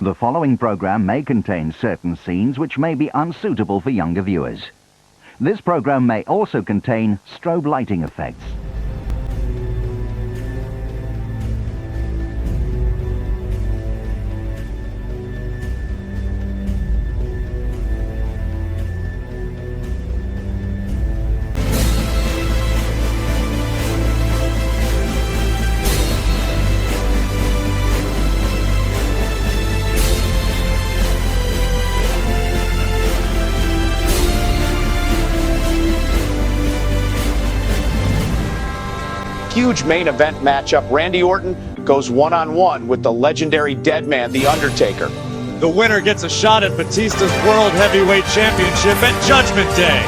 The following program may contain certain scenes which may be unsuitable for younger viewers. This program may also contain strobe lighting effects. Huge main event matchup. Randy Orton goes one-on-one with the legendary Deadman, the Undertaker. The winner gets a shot at Batista's World Heavyweight Championship at Judgment Day.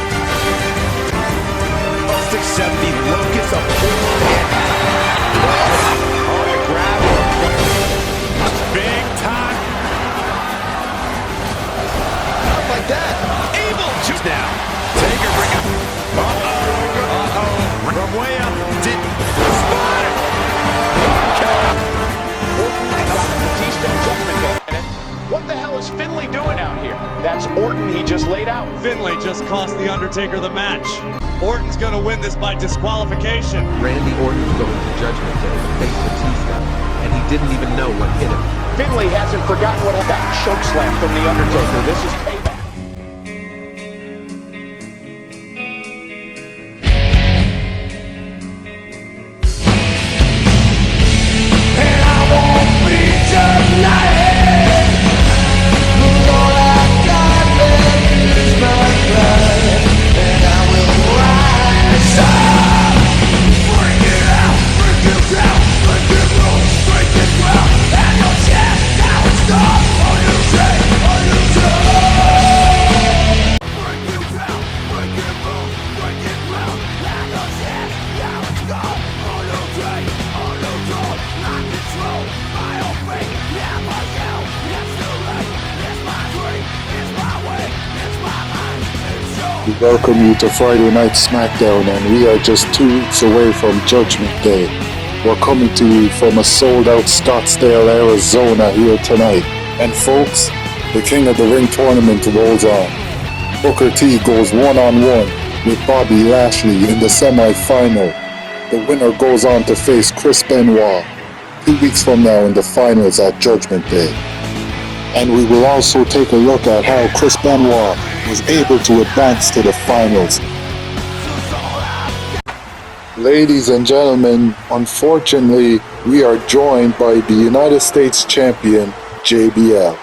670 look, it's a full grab. Big time. Not like that. Able to now. Taker bring up. From way up. Didn't spot it. Orton and Batista Judgment Day. What the hell is Finlay doing out here? That's Orton he just laid out. Finlay just cost the Undertaker the match. Orton's gonna win this by disqualification. Randy Orton's going to Judgment Day to face Batista, and he didn't even know what hit him. Finlay hasn't forgotten what that choke slam from the Undertaker. This is payback. We welcome you to Friday Night SmackDown, and we are just 2 weeks away from Judgment Day. We're coming to you from a sold-out Scottsdale, Arizona here tonight. And folks, the King of the Ring tournament rolls on. Booker T goes one-on-one with Bobby Lashley in the semi-final. The winner goes on to face Chris Benoit 2 weeks from now in the finals at Judgment Day. And we will also take a look at how Chris Benoit was able to advance to the finals. Ladies and gentlemen, unfortunately, we are joined by the United States Champion, JBL.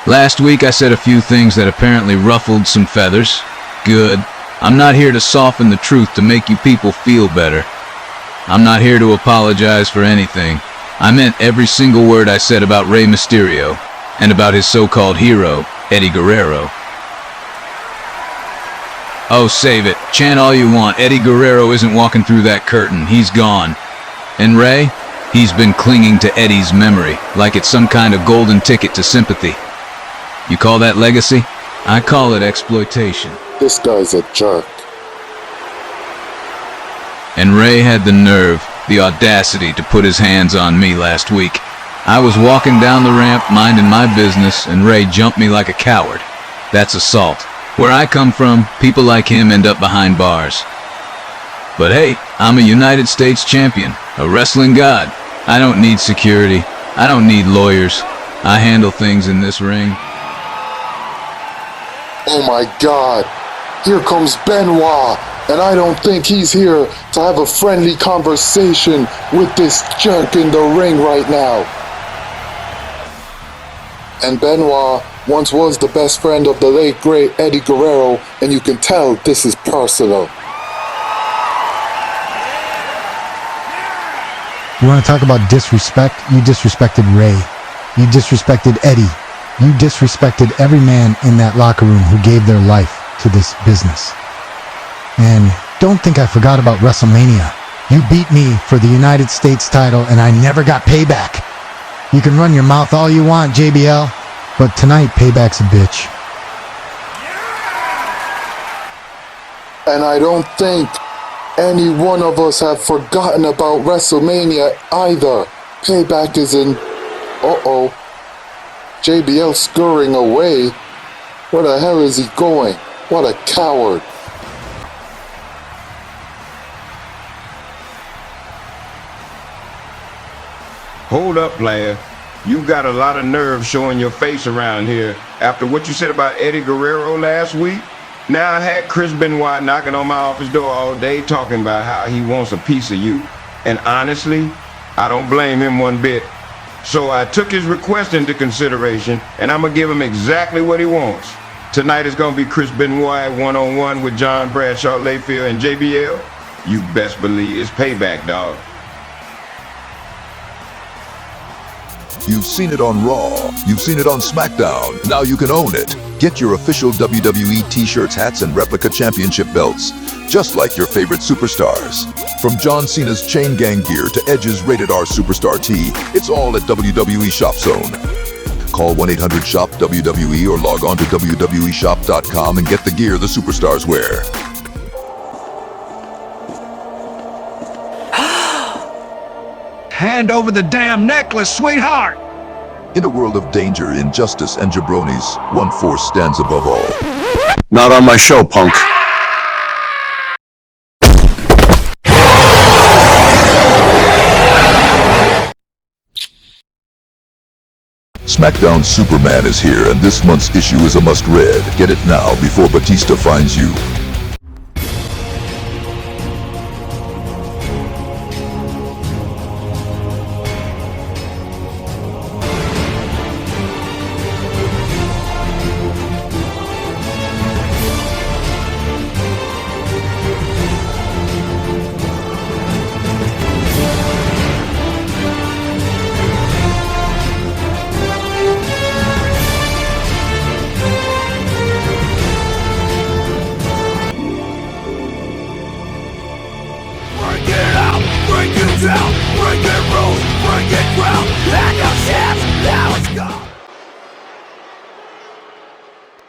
Last week I said a few things that apparently ruffled some feathers. Good. I'm not here to soften the truth to make you people feel better. I'm not here to apologize for anything. I meant every single word I said about Rey Mysterio, and about his so-called hero, Eddie Guerrero. Oh, save it. Chant all you want. Eddie Guerrero isn't walking through that curtain. He's gone. And Rey? He's been clinging to Eddie's memory, like it's some kind of golden ticket to sympathy. You call that legacy? I call it exploitation. This guy's a jerk. And Rey had the nerve, the audacity to put his hands on me last week. I was walking down the ramp, minding my business, and Rey jumped me like a coward. That's assault. Where I come from, people like him end up behind bars. But hey, I'm a United States champion, a wrestling god. I don't need security. I don't need lawyers. I handle things in this ring. Oh my God, here comes Benoit, and I don't think he's here to have a friendly conversation with this jerk in the ring right now. And Benoit once was the best friend of the late great Eddie Guerrero, and you can tell this is personal. You want to talk about disrespect? You disrespected Rey. You disrespected Eddie. You disrespected every man in that locker room who gave their life to this business. And don't think I forgot about WrestleMania. You beat me for the United States title and I never got payback. You can run your mouth all you want, JBL, but tonight payback's a bitch. And I don't think any one of us have forgotten about WrestleMania either. Payback is in Uh-oh. JBL scurrying away. Where the hell is he going? What a coward. Hold up, player. You got a lot of nerve showing your face around here after what you said about Eddie Guerrero last week. Now I had Chris Benoit knocking on my office door all day talking about how he wants a piece of you. And honestly, I don't blame him one bit. So I took his request into consideration, and I'm going to give him exactly what he wants. Tonight is going to be Chris Benoit one-on-one with John Bradshaw Layfield and JBL. You best believe it's payback, dog. You've seen it on Raw. You've seen it on SmackDown. Now you can own it. Get your official WWE t-shirts, hats, and replica championship belts, just like your favorite superstars. From John Cena's Chain Gang gear to Edge's Rated R Superstar tee, it's all at WWE Shop Zone. Call 1-800-SHOP-WWE or log on to WWEshop.com and get the gear the superstars wear. Hand over the damn necklace, sweetheart! In a world of danger, injustice, and jabronis, one force stands above all. Not on my show, punk. SmackDown Superman is here, and this month's issue is a must-read. Get it now before Batista finds you.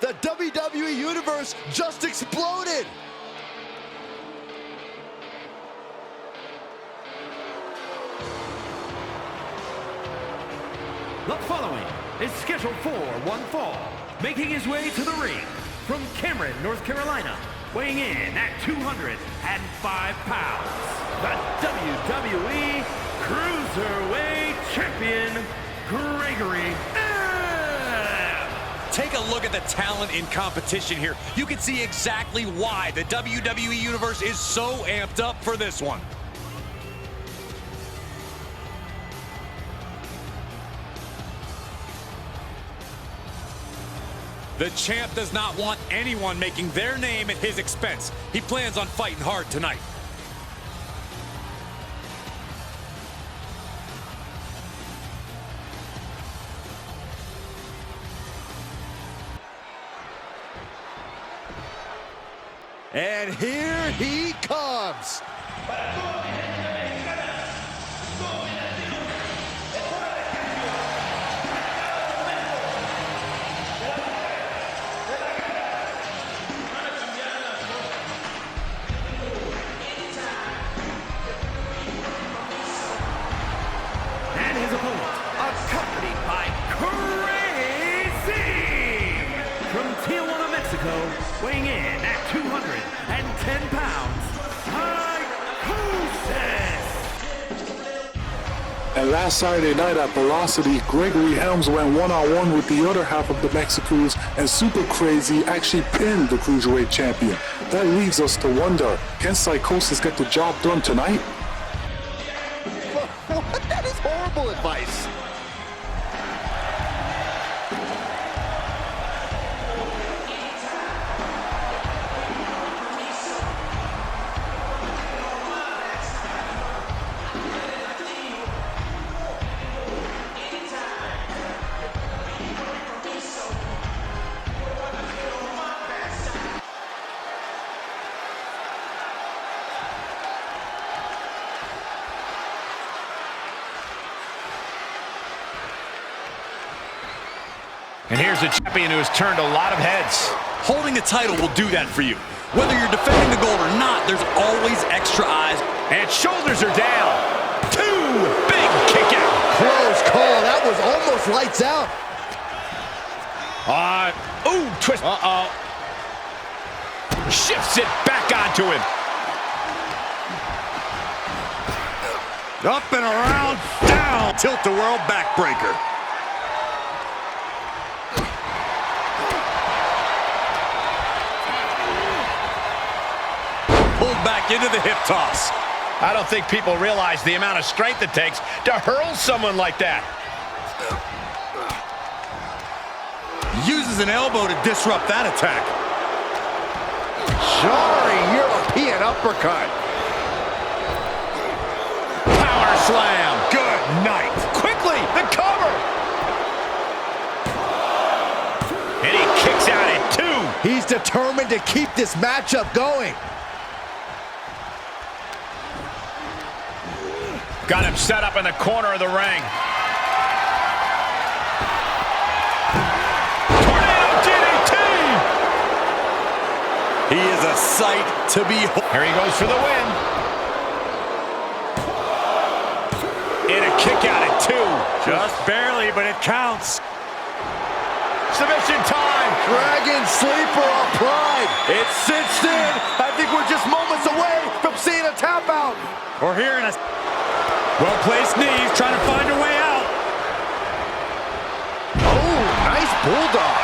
The WWE Universe just exploded! The following is scheduled for one fall, making his way to the ring from Cameron, North Carolina, weighing in at 205 pounds, the WWE Cruiserweight Champion, Gregory. Take a look at the talent in competition here. You can see exactly why the WWE Universe is so amped up for this one. The champ does not want anyone making their name at his expense. He plans on fighting hard tonight. And here he comes. And his opponent, accompanied by Crazy! From Tijuana, Mexico, weighing in at 210 pounds, And last Saturday night at Velocity, Gregory Helms went one-on-one with the other half of the Mexicos, and Super Crazy actually pinned the Cruiserweight champion. That leaves us to wonder, can Psychosis get the job done tonight? What? That is horrible advice. And here's a champion who has turned a lot of heads. Holding the title will do that for you. Whether you're defending the gold or not, there's always extra eyes. And shoulders are down. Two big kick out. Close call. That was almost lights out. Ooh, twist. Uh-oh. Shifts it back onto him. Up and around, down. Tilt-a-whirl backbreaker. Pulled back into the hip toss. I don't think people realize the amount of strength it takes to hurl someone like that. Uses an elbow to disrupt that attack. Jarring European uppercut. Power slam. Good night. Quickly, the cover. And he kicks out at 2. He's determined to keep this matchup going. Got him set up in the corner of the ring. Tornado DDT! He is a sight to behold. Here he goes for the win. And a kick out at 2. Just barely, but it counts. Submission time. Dragon sleeper applied. It's cinched in. I think we're just moments away from seeing a tap out. Or hearing a well-placed knees, trying to find a way out. Oh, nice bulldog.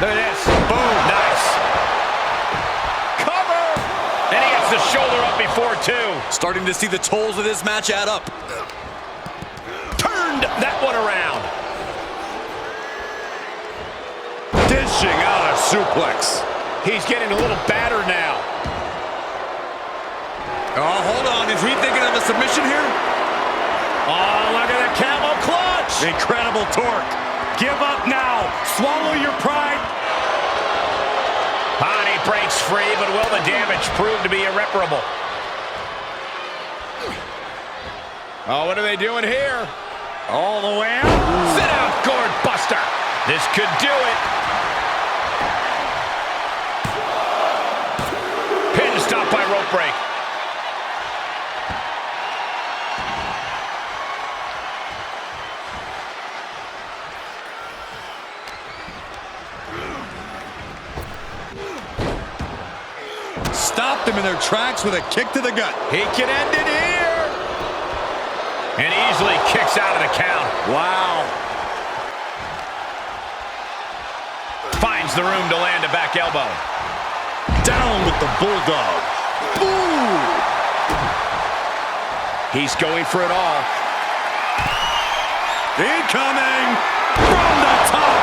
Look at this. Boom. Nice. Cover. And he gets the shoulder up before 2. Starting to see the tolls of this match add up. Turned that one around. Dishing out a suplex. He's getting a little battered now. Oh, hold on. Is he thinking of a submission here? Oh, look at the camel clutch. Incredible torque. Give up now. Swallow your pride. And he breaks free, but will the damage prove to be irreparable? Oh, what are they doing here? All the way out. Sit out, gourd buster. This could do it. Pin stop by rope break. Stopped them in their tracks with a kick to the gut. He can end it here. And easily kicks out of the count. Wow. Finds the room to land a back elbow. Down with the bulldog. Boom. He's going for it all. Incoming from the top.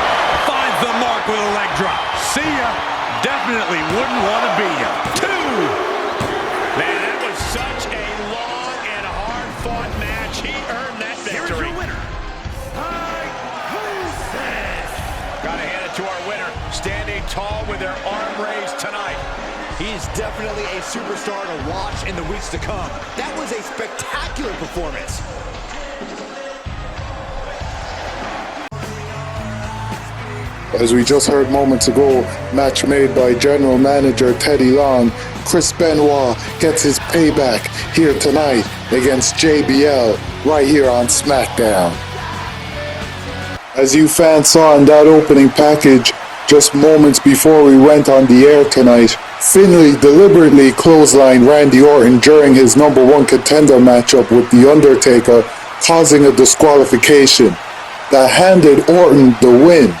Finds the mark with a leg drop. See ya. Definitely wouldn't want to be ya. 2. Man, that was such a long and hard-fought match. He earned that victory. Here's your winner. Gotta hand it to our winner, standing tall with their arm raised tonight. He's definitely a superstar to watch in the weeks to come. That was a spectacular performance. As we just heard moments ago, match made by General Manager Teddy Long, Chris Benoit gets his payback here tonight against JBL right here on SmackDown. As you fans saw in that opening package, just moments before we went on the air tonight, Finlay deliberately clotheslined Randy Orton during his #1 contender matchup with The Undertaker, causing a disqualification that handed Orton the win.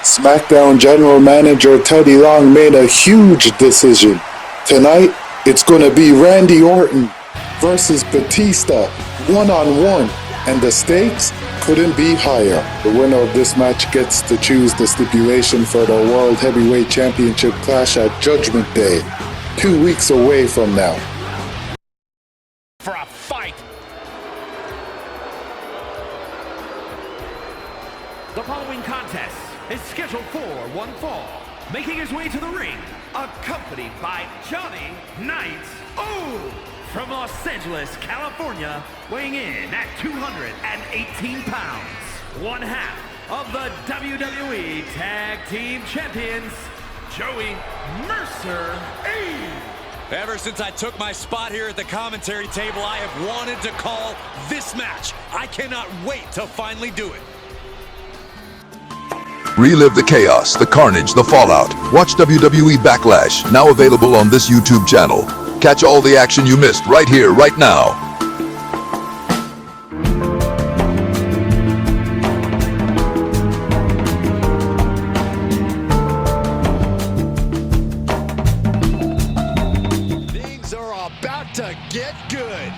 SmackDown General Manager Teddy Long made a huge decision. Tonight, it's going to be Randy Orton versus Batista one-on-one, and the stakes couldn't be higher. The winner of this match gets to choose the stipulation for the World Heavyweight Championship clash at Judgment Day, 2 weeks away from now. For a fight. The following contest is scheduled for one fall. Making his way to the ring, accompanied by Johnny Knight. From Los Angeles, California, weighing in at 218 pounds. One half of the WWE Tag Team Champions, Joey Mercer. Ever since I took my spot here at the commentary table, I have wanted to call this match. I cannot wait to finally do it. Relive the chaos, the carnage, the fallout. Watch WWE Backlash, now available on this YouTube channel. Catch all the action you missed right here, right now. Things are about to get good.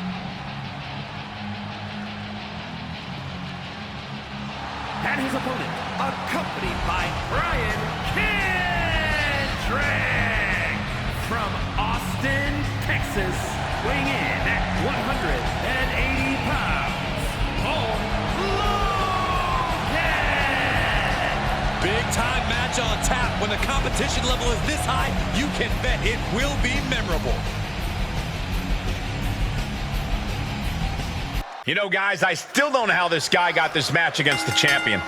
And his opponent, accompanied by Brian Kendrick from Austin, Texas, weighing in at 180 pounds, Paul Logan. Big time match on tap. When the competition level is this high, you can bet it will be memorable. You know, guys, I still don't know how this guy got this match against the champion.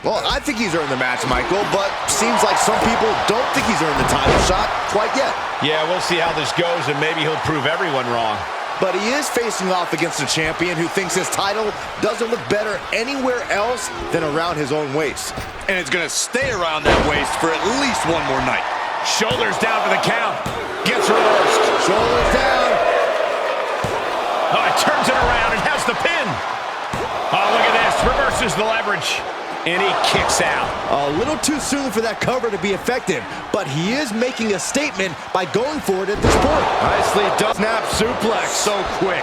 Well, I think he's earned the match, Michael, but seems like some people don't think he's earned the title shot quite yet. Yeah, we'll see how this goes, and maybe he'll prove everyone wrong. But he is facing off against a champion who thinks his title doesn't look better anywhere else than around his own waist. And it's going to stay around that waist for at least one more night. Shoulders down for the count. Gets reversed. Shoulders down. Oh, it turns it around and has the pin. Oh, look at this. Reverses the leverage. And he kicks out. A little too soon for that cover to be effective, but he is making a statement by going for it at this point. Nicely done. Snap suplex. So quick.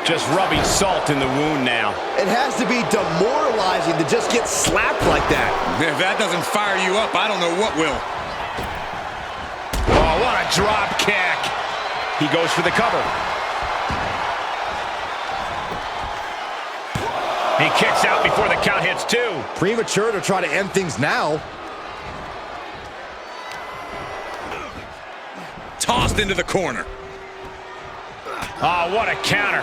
Just rubbing salt in the wound now. It has to be demoralizing to just get slapped like that. If that doesn't fire you up, I don't know what will. Oh, what a drop kick. He goes for the cover. He kicks out before the count hits two. Premature to try to end things now. Tossed into the corner. Oh, what a counter.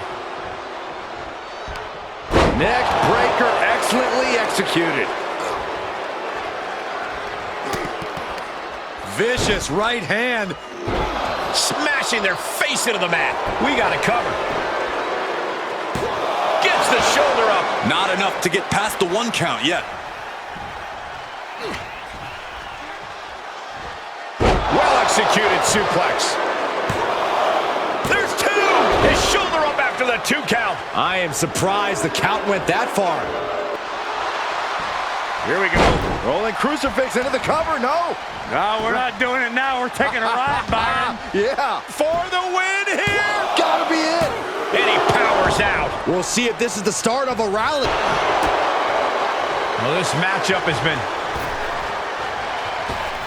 Neck breaker excellently executed. Vicious right hand. Smashing their face into the mat. We got to cover. Gets the shoulder up. Not enough to get past the one count yet. Well executed suplex. There's two. His shoulder up after the 2 count. I am surprised the count went that far. Here we go. Rolling crucifix into the cover. No. No, we're not doing it now. We're taking a ride, Byron. Yeah. For the win here. Gotta be it. And he powers out. We'll see if this is the start of a rally. Well, this matchup has been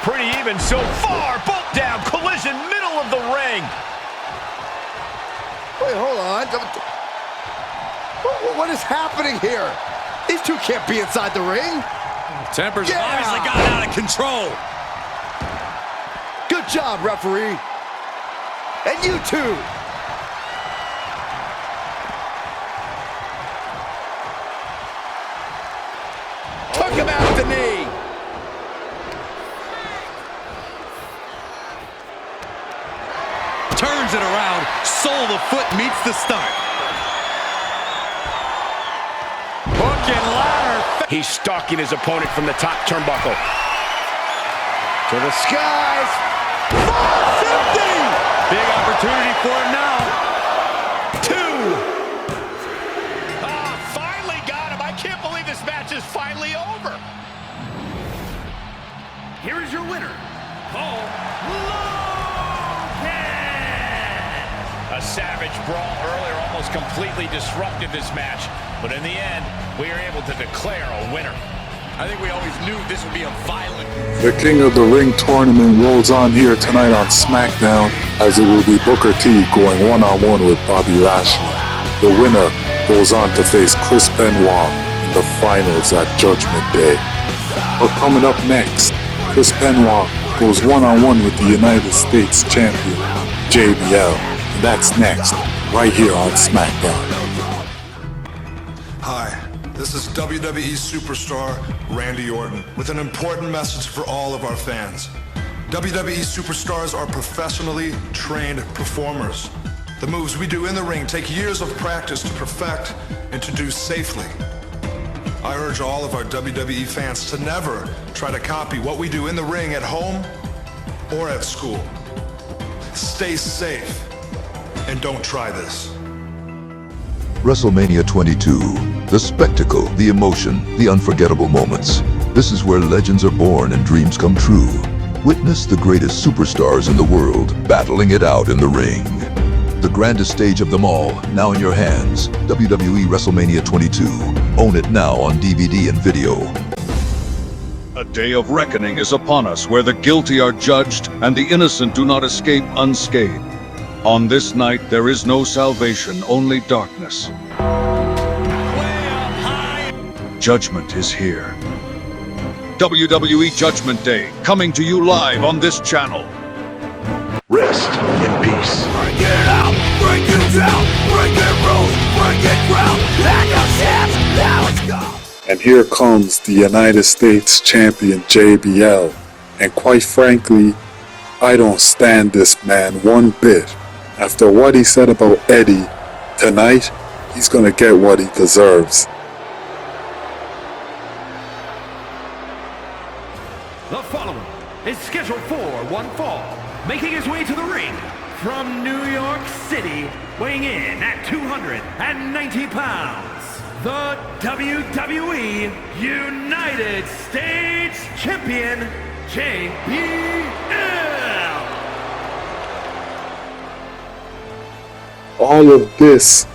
pretty even so far. Both down. Collision, middle of the ring. Wait, hold on. What is happening here? These two can't be inside the ring. Tempers have obviously gotten out of control. Good job, referee. And you too. Took him out the knee. Turns it around. Sole of the foot meets the stomach. Hook and ladder. He's stalking his opponent from the top turnbuckle. To the skies. 450. Big opportunity for him now. 2. Finally got him. I can't believe this match is finally over. Here is your winner, Paul Logan. A savage brawl earlier almost completely disrupted this match. But in the end, we are able to declare a winner. I think we always knew this would be a violent... The King of the Ring tournament rolls on here tonight on SmackDown, as it will be Booker T going one-on-one with Bobby Lashley. The winner goes on to face Chris Benoit in the finals at Judgment Day. But coming up next, Chris Benoit goes one-on-one with the United States champion, JBL. And that's next, right here on SmackDown. Hi, this is WWE superstar Randy Orton with an important message for all of our fans. WWE superstars are professionally trained performers. The moves we do in the ring take years of practice to perfect and to do safely. I urge all of our WWE fans to never try to copy what we do in the ring at home or at school. Stay safe and don't try this. WrestleMania 22. The spectacle, the emotion, the unforgettable moments. This is where legends are born and dreams come true. Witness the greatest superstars in the world battling it out in the ring. The grandest stage of them all, now in your hands. WWE WrestleMania 22. Own it now on DVD and video. A day of reckoning is upon us, where the guilty are judged and the innocent do not escape unscathed. On this night, there is no salvation, only darkness. Judgment is here. WWE Judgment Day, coming to you live on this channel. Rest in peace. Bring it out, bring it down, bring it rules, bring it ground, and your chance, now it's gone. And here comes the United States Champion JBL. And quite frankly, I don't stand this man one bit. After what he said about Eddie, tonight, he's gonna get what he deserves. The following is scheduled for one fall, making his way to the ring from New York City, weighing in at 290 pounds, the WWE United States Champion, JBL. All of this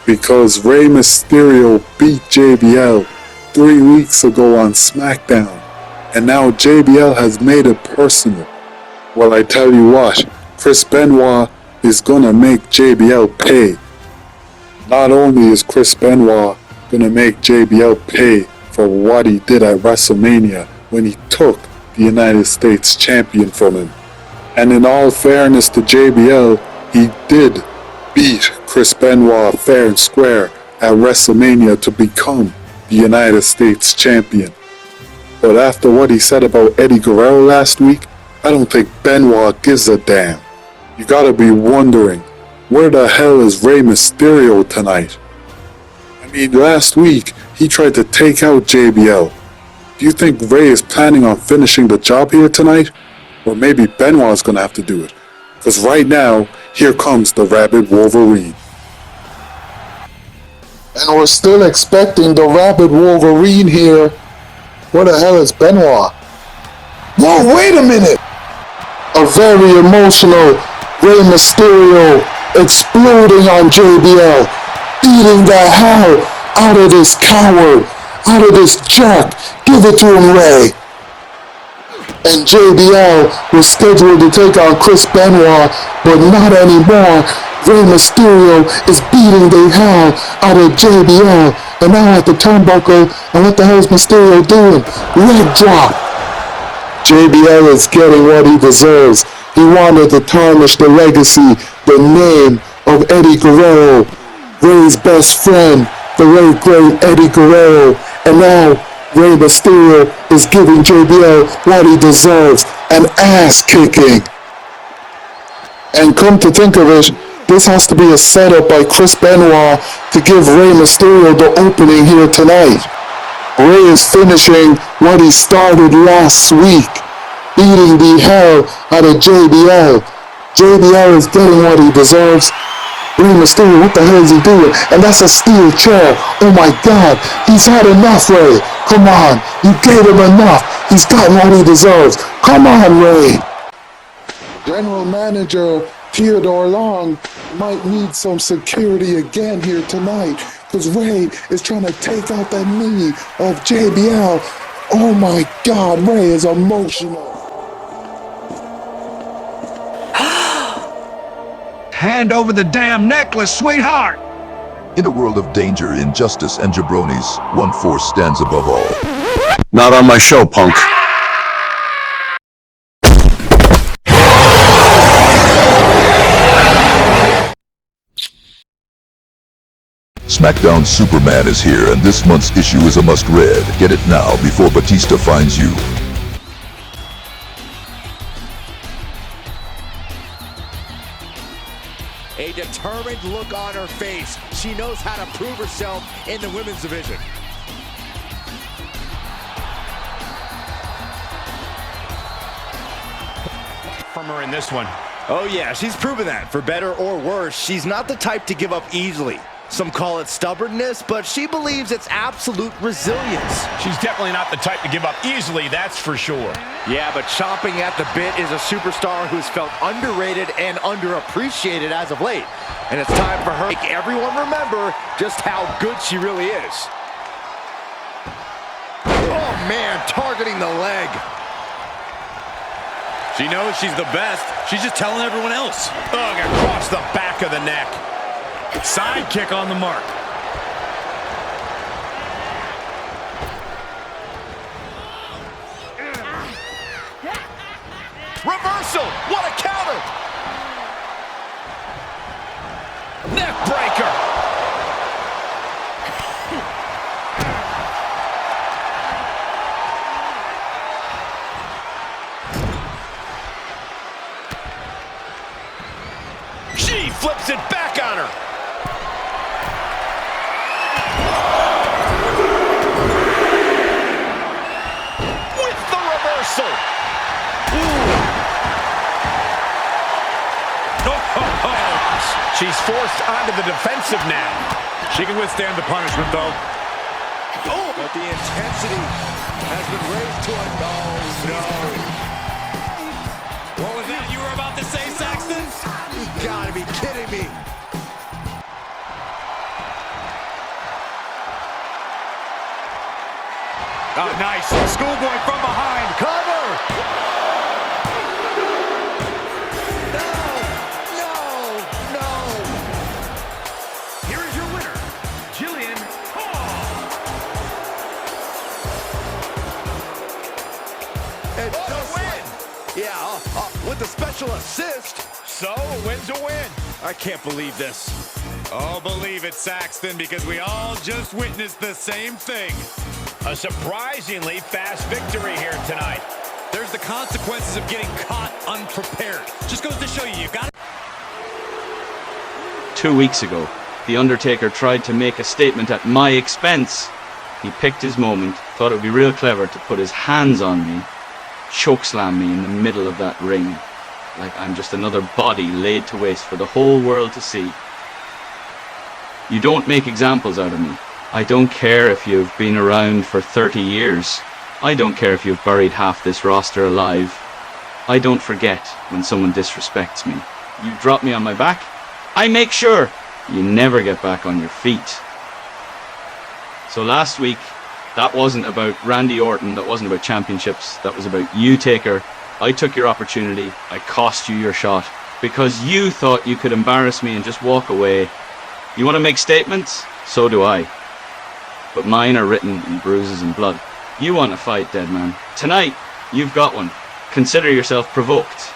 because Rey Mysterio beat JBL 3 weeks ago on SmackDown. And now JBL has made it personal. Well, I tell you what, Chris Benoit is gonna make JBL pay. Not only is Chris Benoit gonna make JBL pay for what he did at WrestleMania when he took the United States Champion from him. And in all fairness to JBL, he did beat Chris Benoit fair and square at WrestleMania to become the United States Champion. But after what he said about Eddie Guerrero last week, I don't think Benoit gives a damn. You gotta be wondering, where the hell is Rey Mysterio tonight? I mean, last week, he tried to take out JBL. Do you think Rey is planning on finishing the job here tonight? Or maybe Benoit's gonna have to do it. Because right now, here comes the Rabid Wolverine. And we're still expecting the Rabid Wolverine here. Where the hell is Benoit? Whoa, wait a minute! A very emotional Rey Mysterio exploding on JBL, beating the hell out of this coward, out of this jerk. Give it to him, Rey. And JBL was scheduled to take on Chris Benoit, but not anymore. Rey Mysterio is beating the hell out of JBL. And now at the turnbuckle, and what the hell is Mysterio doing? Leg drop. JBL is getting what he deserves. He wanted to tarnish the legacy, the name of Eddie Guerrero, Rey's best friend, the late great Eddie Guerrero. And now Rey Mysterio is giving JBL what he deserves, an ass kicking. And come to think of it, this has to be a setup by Chris Benoit to give Rey Mysterio the opening here tonight. Rey is finishing what he started last week, beating the hell out of JBL. JBL is getting what he deserves. Rey Mysterio, what the hell is he doing? And that's a steel chair. Oh my God, he's had enough, Rey. Come on, you gave him enough. He's gotten what he deserves. Come on, Rey. General Manager Theodore Long might need some security again here tonight, because Rey is trying to take out that knee of JBL. Oh my God, Rey is emotional. Hand over the damn necklace, sweetheart! In a world of danger, injustice, and jabronis, one force stands above all. Not on my show, punk. SmackDown Superman is here, and this month's issue is a must-read. Get it now before Batista finds you. determined look on her face. She knows how to prove herself in the women's division. From her in this one. Oh yeah, she's proven that. For better or worse, she's not the type to give up easily. Some call it stubbornness, but she believes it's absolute resilience. She's definitely not the type to give up easily, that's for sure. Yeah, but chomping at the bit is a superstar who's felt underrated and underappreciated as of late. And it's time for her to make everyone remember just how good she really is. Oh man, targeting the leg. She knows she's the best. She's just telling everyone else. Ugh, across the back of the neck. Side kick on the mark. Reversal! What a counter! Neck breaker. She flips it back on her. With the reversal. She's forced onto the defensive now. She can withstand the punishment, though. Oh, but the intensity has been raised to a no. What was that you were about to say, Saxton? You gotta be kidding me. Oh, nice. Schoolboy from behind. Cover! With the special assist. So, a win's a win. I can't believe this. Oh, believe it, Saxton, because we all just witnessed the same thing. A surprisingly fast victory here tonight. There's the consequences of getting caught unprepared. Just goes to show you, you got it. 2 weeks ago, The Undertaker tried to make a statement at my expense. He picked his moment, thought it would be real clever to put his hands on me, chokeslam me in the middle of that ring, like I'm just another body laid to waste for the whole world to see. You don't make examples out of me. I don't care if you've been around for 30 years. I don't care if you've buried half this roster alive. I don't forget when someone disrespects me. You drop me on my back, I make sure you never get back on your feet. So last week, that wasn't about Randy Orton, that wasn't about championships, that was about you, Taker. I took your opportunity, I cost you your shot, because you thought you could embarrass me and just walk away. You want to make statements? So do I. But mine are written in bruises and blood. You want to fight, Deadman. Tonight, you've got one. Consider yourself provoked.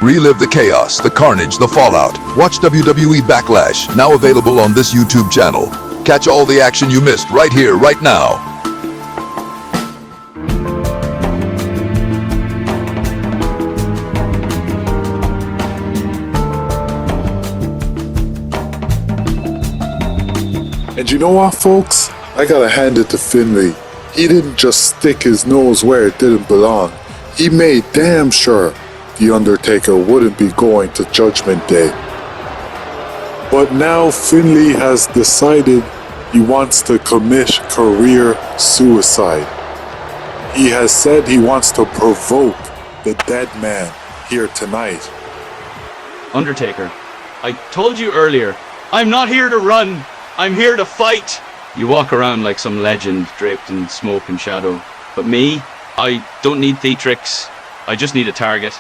Relive the chaos, the carnage, the fallout. Watch WWE Backlash, now available on this YouTube channel. Catch all the action you missed right here, right now. And you know what, folks? I gotta hand it to Finlay. He didn't just stick his nose where it didn't belong. He made damn sure The Undertaker wouldn't be going to Judgment Day. But now Finlay has decided he wants to commit career suicide. He has said he wants to provoke the Deadman here tonight. Undertaker, I told you earlier, I'm not here to run, I'm here to fight. You walk around like some legend draped in smoke and shadow. But me, I don't need theatrics, I just need a target.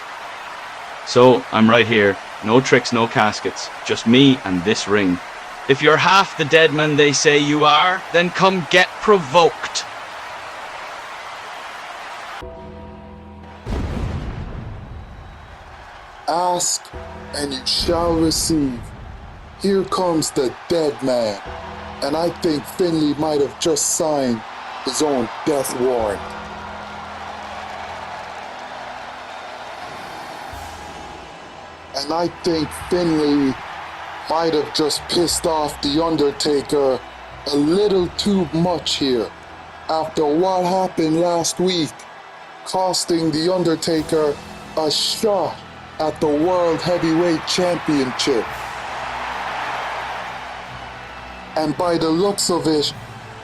So I'm right here, no tricks, no caskets, just me and this ring. If you're half the Deadman they say you are, then come get provoked. Ask and you shall receive. Here comes the Deadman. And I think Finlay might have just signed his own death warrant. And And I think Finlay might have just pissed off The Undertaker a little too much here after what happened last week, costing The Undertaker a shot at the World Heavyweight Championship. And by the looks of it,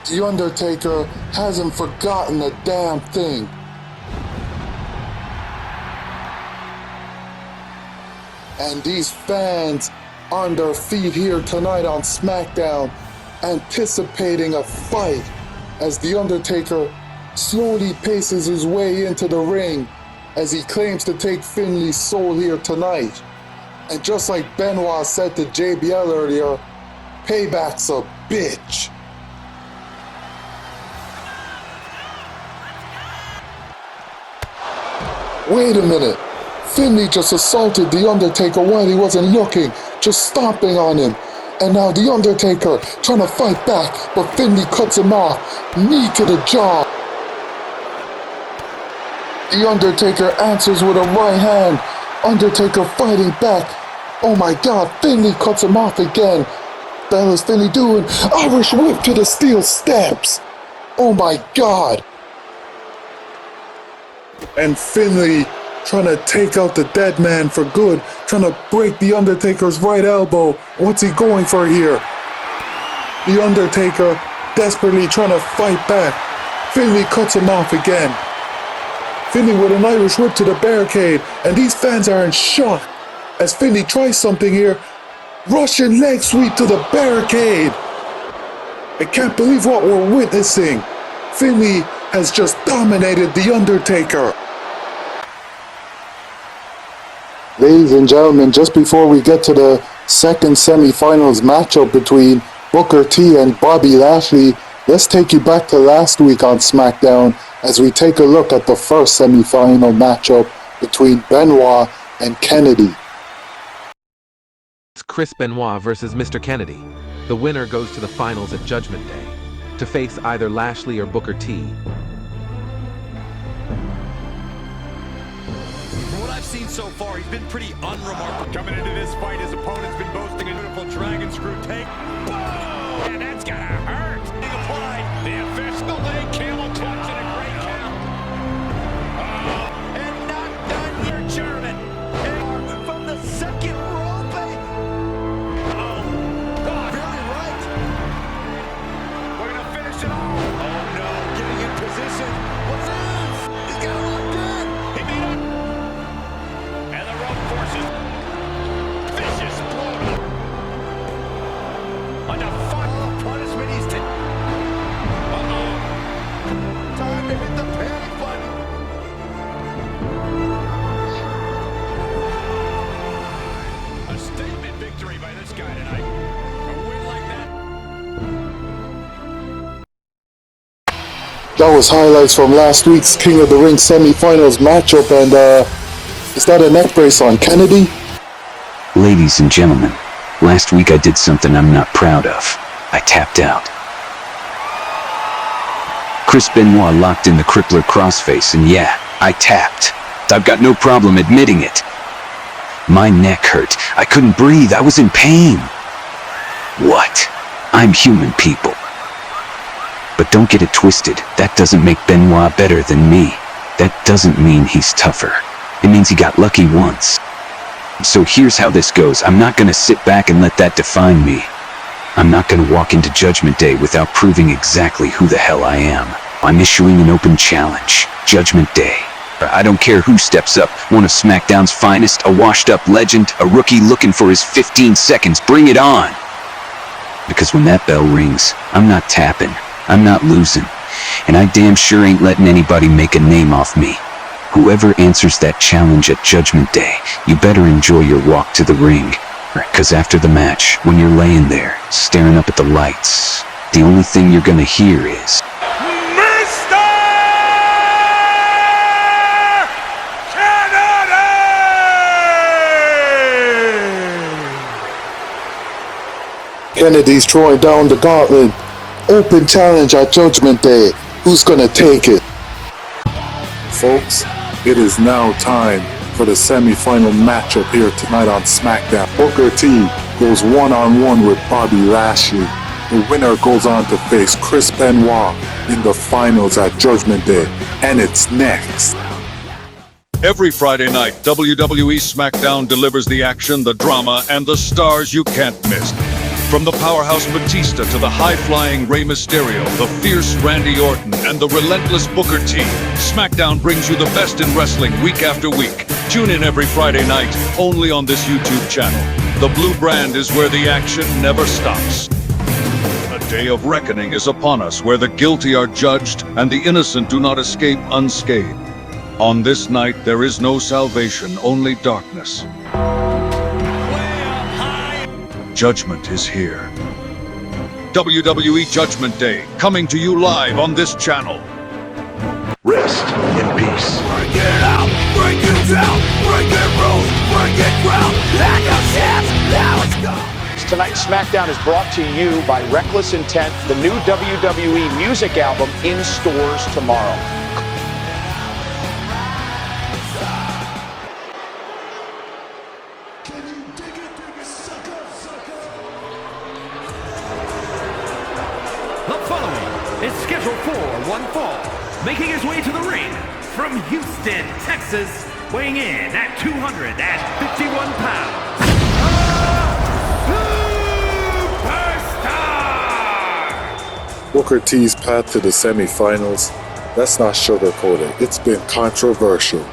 The Undertaker hasn't forgotten a damn thing. And these fans on their feet here tonight on SmackDown, anticipating a fight as The Undertaker slowly paces his way into the ring as he claims to take Finlay's soul here tonight. And just like Benoit said to JBL earlier, payback's a bitch. Wait a minute. Finlay just assaulted The Undertaker while he wasn't looking, just stomping on him. And now The Undertaker trying to fight back, but Finlay cuts him off. Knee to the jaw. The Undertaker answers with a right hand. Undertaker fighting back. Oh my God, Finlay cuts him off again. What the hell is Finlay doing? Irish whip to the steel steps. Oh my God. And Finlay trying to take out the Deadman for good, trying to break The Undertaker's right elbow. What's he going for here? The Undertaker desperately trying to fight back. Finlay cuts him off again. Finlay with an Irish whip to the barricade, and these fans are in shock as Finlay tries something here. Russian leg sweep to the barricade. I can't believe what we're witnessing. Finlay has just dominated The Undertaker. Ladies and gentlemen, just before we get to the second semifinals matchup between Booker T and Bobby Lashley, let's take you back to last week on SmackDown as we take a look at the first semifinal matchup between Benoit and Kennedy. It's Chris Benoit versus Mr. Kennedy. The winner goes to the finals at Judgment Day to face either Lashley or Booker T. Seen so far, he's been pretty unremarkable. Coming into this fight, his opponent's been boasting a beautiful dragon screw take. Whoa! And that's gonna hurt. Being applied. The official leg camel clutch and a great count. And not done here, German. And from the second rope. Oh, God, very right. We're gonna finish it off. Oh no, getting in position. What's this? He's got it locked in. He beat him. Vicious blow. Under final punishment, he's time to hit the panic button. A statement victory by this guy tonight. A win like that. That was highlights from last week's King of the Ring semifinals matchup, and is that a neck brace on Kennedy? Ladies and gentlemen, last week I did something I'm not proud of. I tapped out. Chris Benoit locked in the crippler crossface, and yeah, I tapped. I've got no problem admitting it. My neck hurt. I couldn't breathe. I was in pain. What? I'm human, people. But don't get it twisted. That doesn't make Benoit better than me. That doesn't mean he's tougher. It means he got lucky once. So here's how this goes. I'm not gonna sit back and let that define me. I'm not gonna walk into Judgment Day without proving exactly who the hell I am. I'm issuing an open challenge. Judgment Day. I don't care who steps up. One of SmackDown's finest, a washed-up legend, a rookie looking for his 15 seconds. Bring it on! Because when that bell rings, I'm not tapping. I'm not losing. And I damn sure ain't letting anybody make a name off me. Whoever answers that challenge at Judgment Day, you better enjoy your walk to the ring. Cause after the match, when you're laying there, staring up at the lights, the only thing you're gonna hear is... Mr. Kennedy! Kennedy's throwing down the gauntlet. Open challenge at Judgment Day. Who's gonna take it? Folks, it is now time for the semi-final matchup here tonight on SmackDown. Booker T goes one-on-one with Bobby Lashley. The winner goes on to face Chris Benoit in the finals at Judgment Day. And it's next. Every Friday night, WWE SmackDown delivers the action, the drama, and the stars you can't miss. From the powerhouse Batista to the high-flying Rey Mysterio, the fierce Randy Orton, and the relentless Booker T, SmackDown brings you the best in wrestling week after week. Tune in every Friday night, only on this YouTube channel. The blue brand is where the action never stops. A day of reckoning is upon us, where the guilty are judged and the innocent do not escape unscathed. On this night, there is no salvation, only darkness. Judgment is here. WWE Judgment Day, coming to you live on this channel. Rest in peace. Bring it out, bring it down, bring it rules, bring it ground. Like a chance, now it's gone. Tonight's SmackDown is brought to you by Reckless Intent, the new WWE music album in stores tomorrow. The following is scheduled for one fall, making his way to the ring from Houston, Texas, weighing in at 251 pounds. Superstar! Booker T's path to the semi-finals, let's not sugarcoat it. It's been controversial.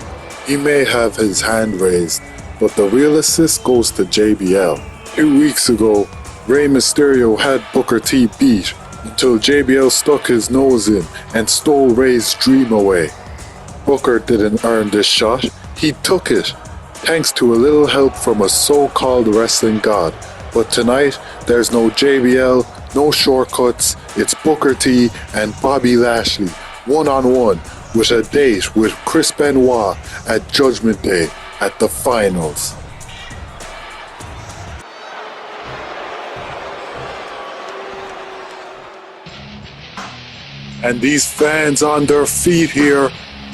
He may have his hand raised, but the real assist goes to JBL. 2 weeks ago, Rey Mysterio had Booker T beat until JBL stuck his nose in and stole Rey's dream away. Booker didn't earn this shot, he took it, thanks to a little help from a so-called wrestling god. But tonight, there's no JBL, no shortcuts, it's Booker T and Bobby Lashley, one-on-one, with a date with Chris Benoit at Judgment Day at the finals. And these fans on their feet here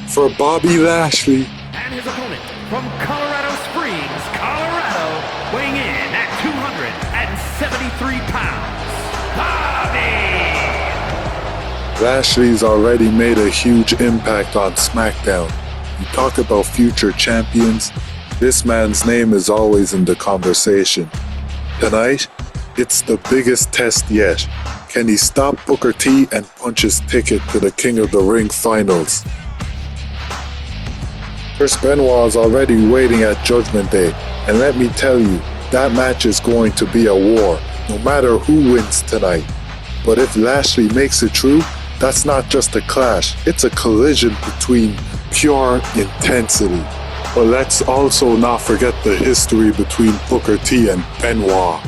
for Bobby Lashley. And his opponent from Colorado Springs, Colorado, weighing in at 273 pounds, Bobby! Lashley's already made a huge impact on SmackDown. You talk about future champions, this man's name is always in the conversation. Tonight, it's the biggest test yet. Can he stop Booker T and punch his ticket to the King of the Ring finals? Chris Benoit is already waiting at Judgment Day, and let me tell you, that match is going to be a war, no matter who wins tonight. But if Lashley makes it through, that's not just a clash, it's a collision between pure intensity. But let's also not forget the history between Booker T and Benoit.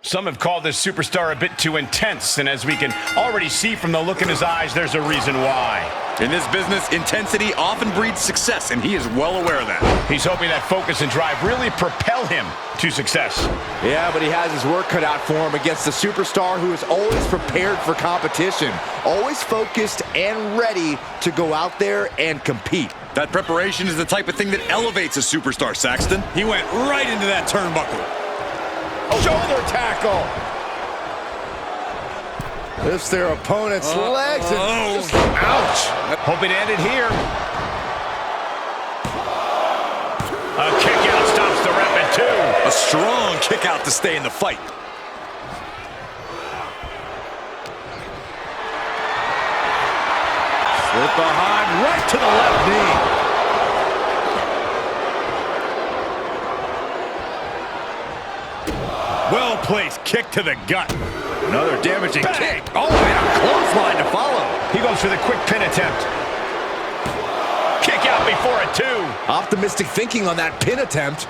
Some have called this superstar a bit too intense, and as we can already see from the look in his eyes, there's a reason why. In this business, intensity often breeds success, and he is well aware of that. He's hoping that focus and drive really propel him to success. Yeah, but he has his work cut out for him against a superstar who is always prepared for competition, always focused and ready to go out there and compete. That preparation is the type of thing that elevates a superstar, Saxton. He went right into that turnbuckle. Shoulder tackle. Lifts their opponent's legs and just, ouch. Hope it ended here. A kick out stops the ref at 2. A strong kick out to stay in the fight. Slip behind, right to the left knee. Well-placed kick to the gut. Another damaging kick. Oh, and a clothesline to follow. He goes for the quick pin attempt. Kick out before a 2. Optimistic thinking on that pin attempt.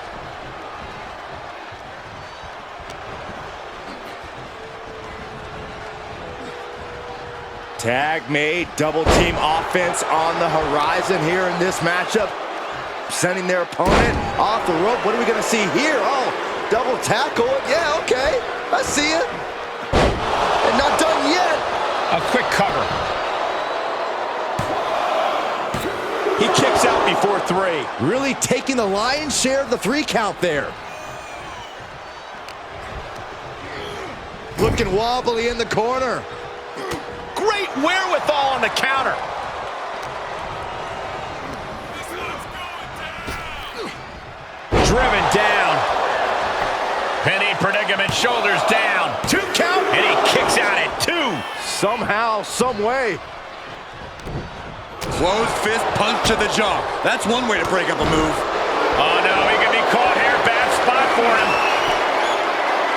Tag made, double team offense on the horizon here in this matchup. Sending their opponent off the rope. What are we going to see here? Oh, double tackle. Yeah, okay. I see it. And not done yet. A quick cover. kicks out before 3. Really taking the lion's share of the 3 count there. Looking wobbly in the corner. Great wherewithal on the counter. Driven down. Penny predicament, shoulders down. 2 count. And he kicks out at 2. Somehow, some way. Closed fist punch to the jaw. That's one way to break up a move. Oh no, he can be caught here. Bad spot for him.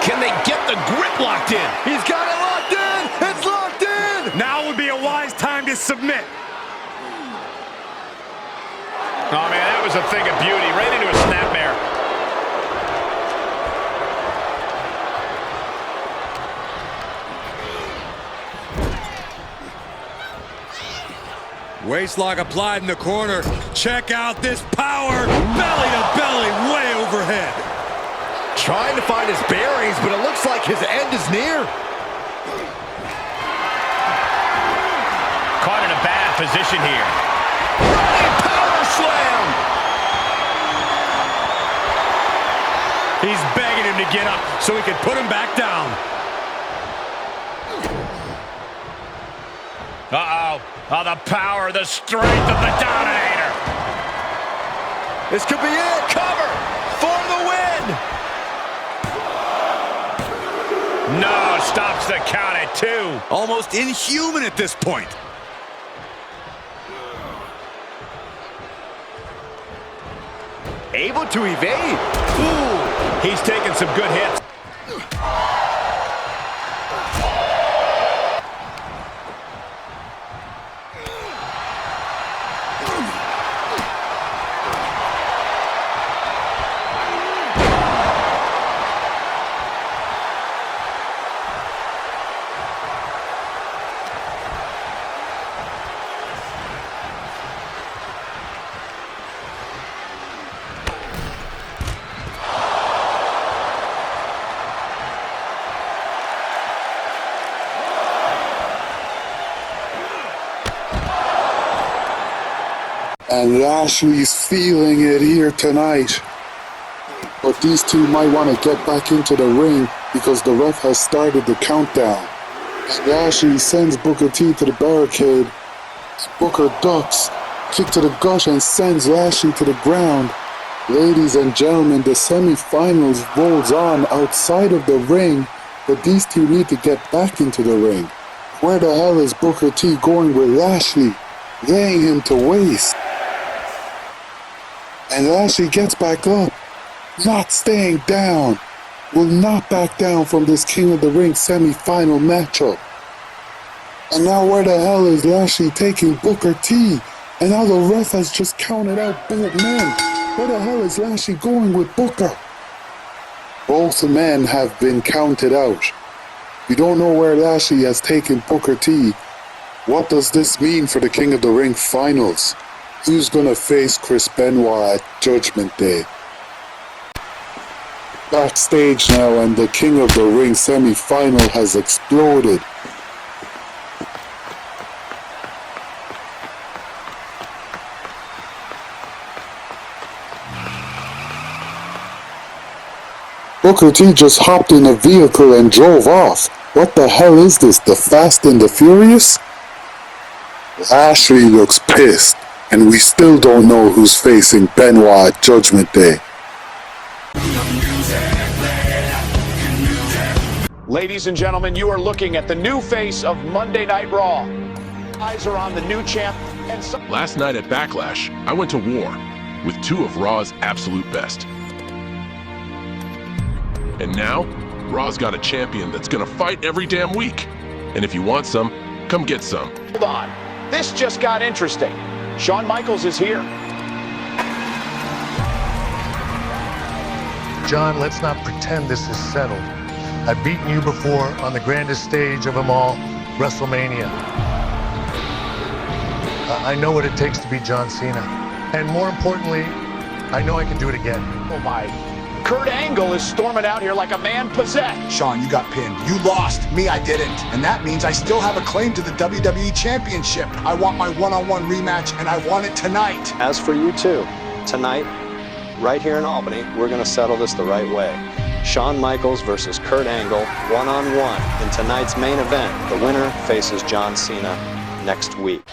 Can they get the grip locked in? He's got it locked in. It's locked in. Now would be a wise time to submit. Oh man, that was a thing of beauty. Right into a snapmare. Waistlock applied in the corner. Check out this power. Belly to belly, way overhead. Trying to find his bearings, but it looks like his end is near. Caught in a bad position here. Running power slam. He's begging him to get up so he can put him back down. Uh-oh. Oh, the power, the strength of the Dominator. This could be it. Cover for the win. No, stops the count at 2. Almost inhuman at this point. Able to evade. Ooh, he's taking some good hits. And Lashley's feeling it here tonight. But these two might want to get back into the ring because the ref has started the countdown. And Lashley sends Booker T to the barricade. Booker ducks, kick to the gut and sends Lashley to the ground. Ladies and gentlemen, the semifinals rolls on outside of the ring, but these two need to get back into the ring. Where the hell is Booker T going with Lashley? Laying him to waste. And Lashley gets back up, not staying down, will not back down from this King of the Ring semi-final matchup. And now where the hell is Lashley taking Booker T? And now the ref has just counted out both men. Where the hell is Lashley going with Booker? Both men have been counted out. You don't know where Lashley has taken Booker T. What does this mean for the King of the Ring finals? Who's gonna face Chris Benoit at Judgment Day? Backstage now, and the King of the Ring semi-final has exploded. Booker T just hopped in a vehicle and drove off. What the hell is this, the Fast and the Furious? Lashley looks pissed, and we still don't know who's facing Benoit at Judgment Day. Ladies and gentlemen, you are looking at the new face of Monday Night Raw. Eyes are on the new champ. And last night at Backlash, I went to war with 2 of Raw's absolute best. And now, Raw's got a champion that's gonna fight every damn week. And if you want some, come get some. Hold on. This just got interesting. Shawn Michaels is here. John, let's not pretend this is settled. I've beaten you before on the grandest stage of them all, WrestleMania. I know what it takes to beat John Cena. And more importantly, I know I can do it again. Oh my. Kurt Angle is storming out here like a man possessed. Sean, you got pinned. You lost. Me, I didn't. And that means I still have a claim to the WWE Championship. I want my one-on-one rematch, and I want it tonight. As for you two, tonight, right here in Albany, we're going to settle this the right way. Shawn Michaels versus Kurt Angle, one-on-one in tonight's main event. The winner faces John Cena next week.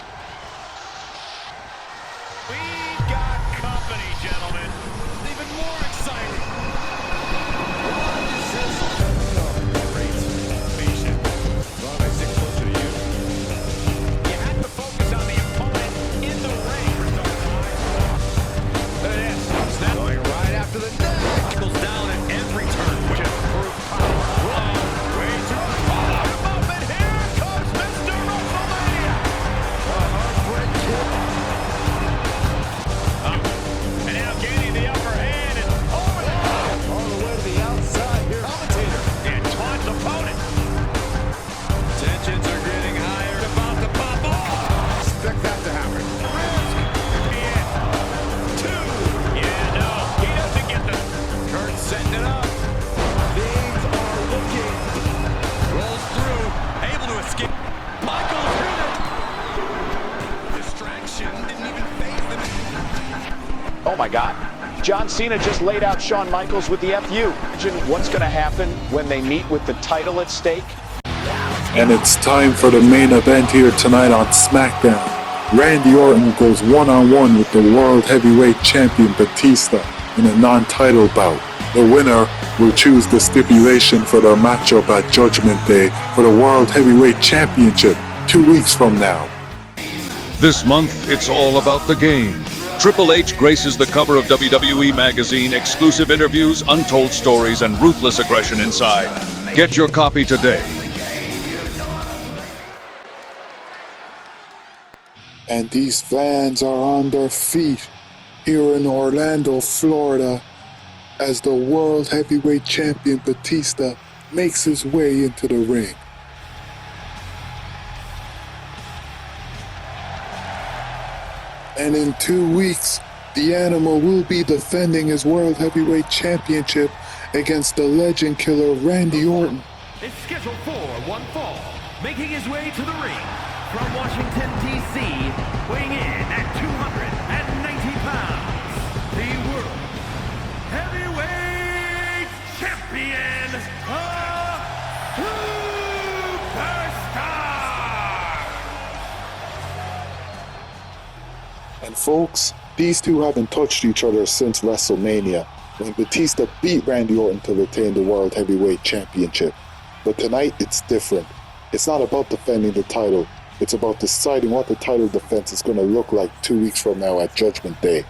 Oh my God. John Cena just laid out Shawn Michaels with the FU. Imagine what's going to happen when they meet with the title at stake. And it's time for the main event here tonight on SmackDown. Randy Orton goes one-on-one with the World Heavyweight Champion Batista in a non-title bout. The winner will choose the stipulation for their matchup at Judgment Day for the World Heavyweight Championship 2 weeks from now. This month, it's all about the game. Triple H graces the cover of WWE Magazine, exclusive interviews, untold stories, and ruthless aggression inside. Get your copy today. And these fans are on their feet here in Orlando, Florida, as the World Heavyweight Champion Batista makes his way into the ring. And in 2 weeks, the Animal will be defending his World Heavyweight Championship against the legend killer Randy Orton. It's scheduled for one fall, making his way to the ring from Washington, D.C., weighing in at 290 pounds, the World Heavyweight Champion, Superstar! And folks, these two haven't touched each other since WrestleMania, when Batista beat Randy Orton to retain the World Heavyweight Championship. But tonight, it's different. It's not about defending the title. It's about deciding what the title defense is going to look like 2 weeks from now at Judgment Day.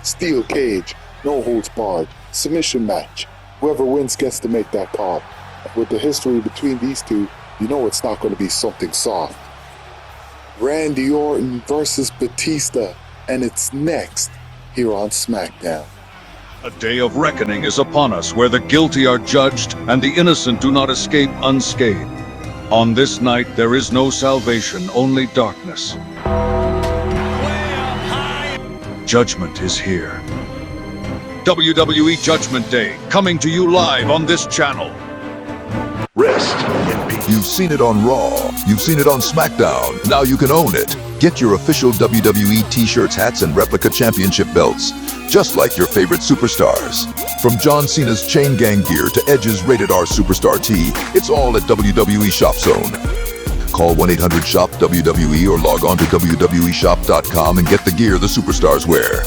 Steel cage, no holds barred, submission match. Whoever wins gets to make that call. And with the history between these two, you know it's not going to be something soft. Randy Orton versus Batista, and it's next here on SmackDown. A day of reckoning is upon us, where the guilty are judged and the innocent do not escape unscathed. On this night, there is no salvation, only darkness. Judgment is here. WWE Judgment Day, coming to you live on this channel. Rest in peace. You've seen it on Raw. You've seen it on SmackDown. Now you can own it. Get your official WWE t-shirts, hats, and replica championship belts, just like your favorite superstars. From John Cena's Chain Gang gear to Edge's Rated R Superstar tee, it's all at WWE Shop Zone. Call 1-800-SHOP-WWE or log on to WWEshop.com and get the gear the superstars wear.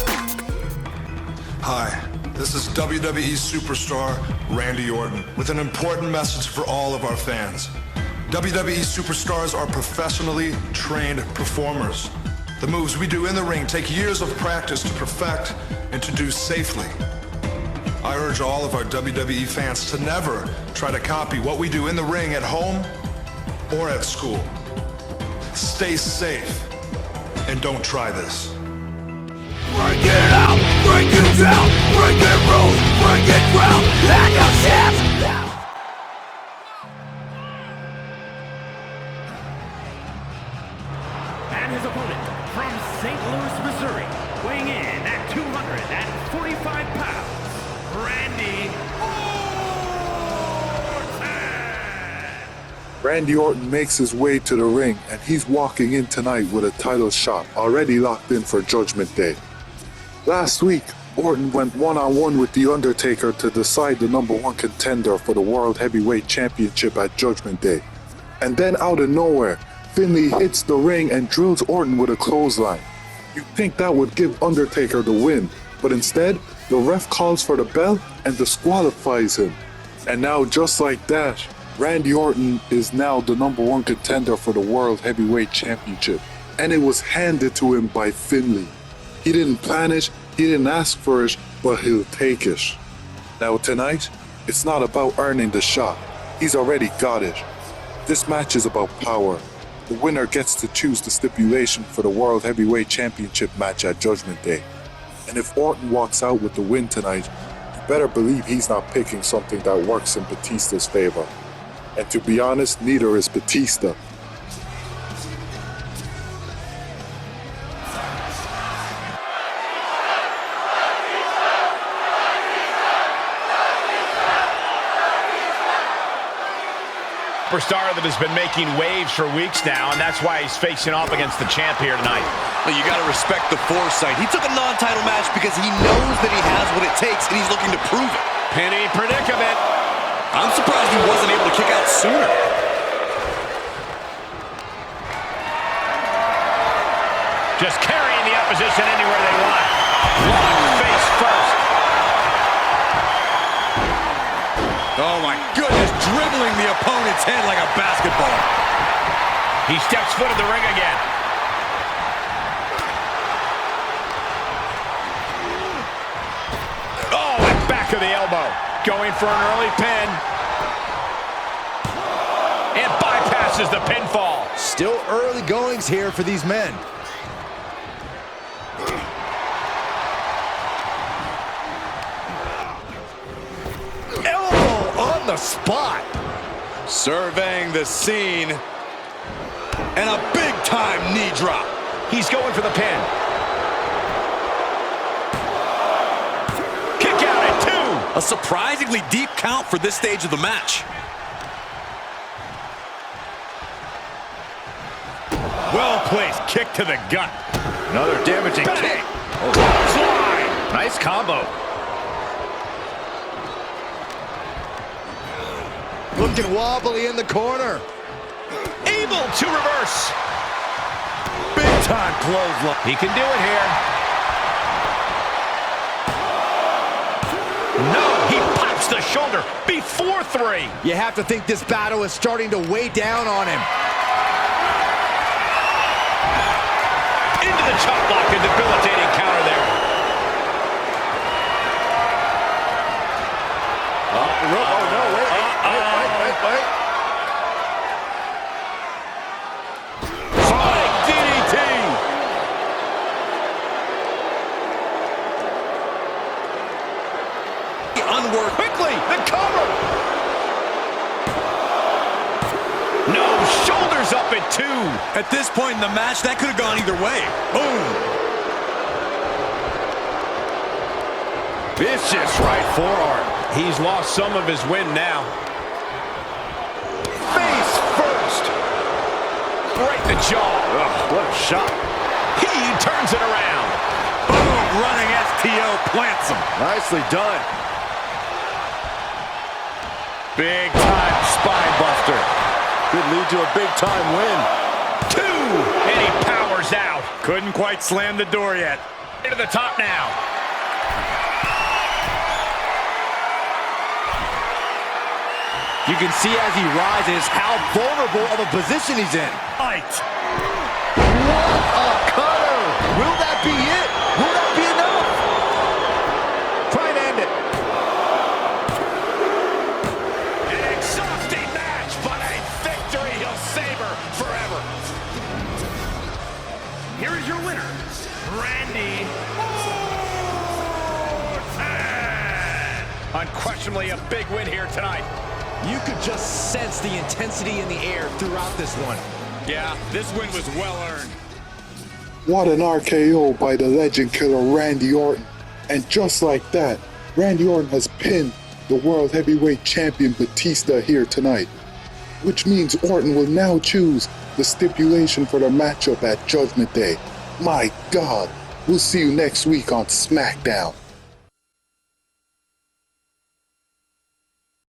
Hi, this is WWE Superstar Randy Orton with an important message for all of our fans. WWE Superstars are professionally trained performers. The moves we do in the ring take years of practice to perfect and to do safely. I urge all of our WWE fans to never try to copy what we do in the ring at home or at school. Stay safe and don't try this. Break it out, break it down, break it rules, break it ground, and your chance. And his opponent from St. Louis, Missouri, weighing in at 245 pounds, Randy Randy Orton makes his way to the ring, and he's walking in tonight with a title shot already locked in for Judgment Day. Last week, Orton went one-on-one with The Undertaker to decide the #1 contender for the World Heavyweight Championship at Judgment Day. And then out of nowhere, Finlay hits the ring and drills Orton with a clothesline. You'd think that would give Undertaker the win, but instead, the ref calls for the bell and disqualifies him. And now, just like that, Randy Orton is now the #1 contender for the World Heavyweight Championship. And it was handed to him by Finlay. He didn't plan it, he didn't ask for it, but he'll take it. Now tonight, it's not about earning the shot. He's already got it. This match is about power. The winner gets to choose the stipulation for the World Heavyweight Championship match at Judgment Day. And if Orton walks out with the win tonight, you better believe he's not picking something that works in Batista's favor. And to be honest, neither is Batista. Superstar that has been making waves for weeks now, and that's why he's facing off against the champ here tonight. But you got to respect the foresight. He took a non-title match because he knows that he has what it takes, and he's looking to prove it. Penny predicament. I'm surprised he wasn't able to kick out sooner. Just carrying the opposition anywhere they want. Locked face first. Oh my goodness, dribbling the opponent's head like a basketball. He steps foot in the ring again. Oh, and back of the elbow. Going for an early pin. And bypasses the pinfall. Still early goings here for these men. Elbow on the spot. Surveying the scene. And a big-time knee drop. He's going for the pin. Kick out at 2. A surprisingly deep count for this stage of the match. Well-placed kick to the gut. Another damaging kick. Slide. Nice combo. Looking wobbly in the corner. Able to reverse. Big time clothesline. He can do it here. No, he pops the shoulder before 3. You have to think this battle is starting to weigh down on him. Into the chop block, a debilitating counter there. Oh, no, wait. Sonic DDT. Unworked. Quickly, the cover. No, shoulders up at 2. At this point in the match, that could have gone either way. Boom. Vicious right forearm. He's lost some of his wind now. Face first. Right in the jaw. Ugh, what a shot. He turns it around. Boom, running STO plants him. Nicely done. Big time spine buster. Could lead to a big time win. 2, and he powers out. Couldn't quite slam the door yet. Into the top now. You can see as he rises how vulnerable of a position he's in. Right. What a cutter! Will that be it? Will that be enough? Try and end it. An exhausting match, but a victory he'll savor forever. Here is your winner, Randy Orton. Unquestionably a big win here tonight. You could just sense the intensity in the air throughout this one. Yeah, this win was well earned. What an RKO by the legend killer Randy Orton. And just like that, Randy Orton has pinned the World Heavyweight Champion Batista here tonight. which means Orton will now choose the stipulation for the matchup at Judgment Day. My God, we'll see you next week on SmackDown.